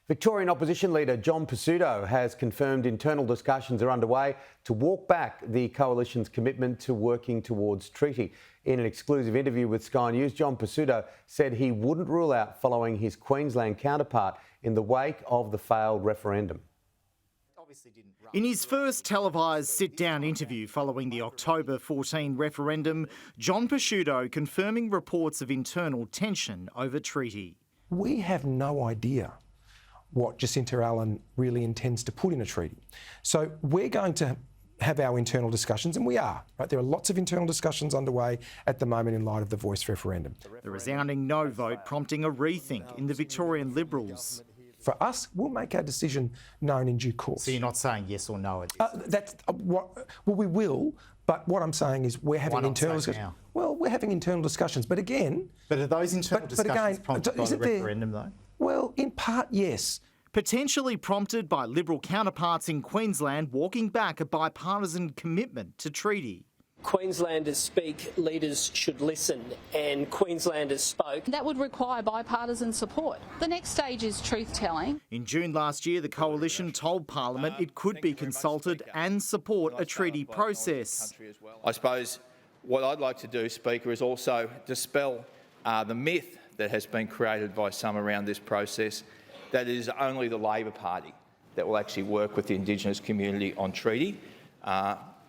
Victorian Opposition leader John Pesutto has confirmed internal discussions are underway to walk back the coalition's commitment to working towards treaty. In an exclusive interview with Sky News, John Pesutto said he wouldn't rule out following his Queensland counterpart in the wake of the failed referendum. In his first televised sit-down interview following the October 14 referendum, John Pesutto confirming reports of internal tension over treaty. We have no idea what Jacinta Allan really intends to put in a treaty. So we're going to have our internal discussions, and we are. Right? There are lots of internal discussions underway at the moment in light of the Voice referendum. The resounding no vote prompting a rethink in the Victorian Liberals. For us, we'll make our decision known in due course. So you're not saying yes or no at this? Well, we will, but what I'm saying is we're having internal discussions. Well, we're having internal discussions, but again... But are those internal discussions prompted by the referendum, though? Well, in part, yes. Potentially prompted by Liberal counterparts in Queensland walking back a bipartisan commitment to treaty. Queenslanders speak, leaders should listen, and Queenslanders spoke. That would require bipartisan support. The next stage is truth-telling. In June last year, the coalition told Parliament it could be consulted and support a treaty process. I suppose what I'd like to do, Speaker, is also dispel the myth that has been created by some around this process that it is only the Labor Party that will actually work with the Indigenous community on treaty.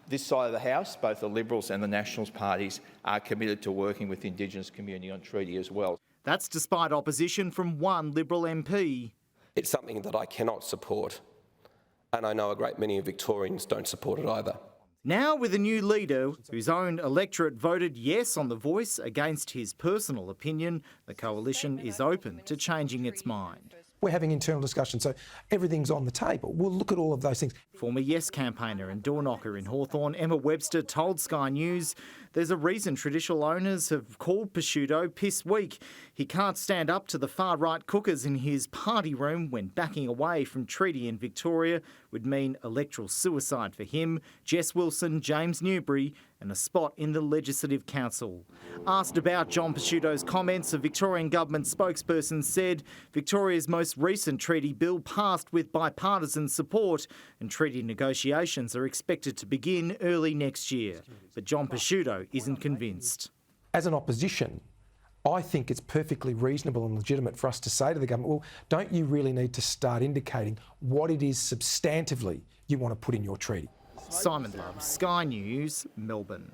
This side of the House, both the Liberals and the Nationals parties, are committed to working with the Indigenous community on treaty as well. That's despite opposition from one Liberal MP. It's something that I cannot support, and I know a great many Victorians don't support it either. Now with a new leader whose own electorate voted yes on the Voice against his personal opinion, the coalition is open to changing its mind. We're having internal discussions, so everything's on the table. We'll look at all of those things. Former Yes campaigner and door knocker in Hawthorn, Emma Webster, told Sky News there's a reason traditional owners have called Pesutto piss weak. He can't stand up to the far-right cookers in his party room when backing away from treaty in Victoria would mean electoral suicide for him, Jess Wilson, James Newbury and a spot in the Legislative Council. Asked about John Pesutto's comments, a Victorian government spokesperson said Victoria's most recent treaty bill passed with bipartisan support and treaty negotiations are expected to begin early next year. But John Pesutto isn't convinced. As an opposition, I think it's perfectly reasonable and legitimate for us to say to the government, well, don't you really need to start indicating what it is substantively you want to put in your treaty? Simon Love, Sky News, Melbourne.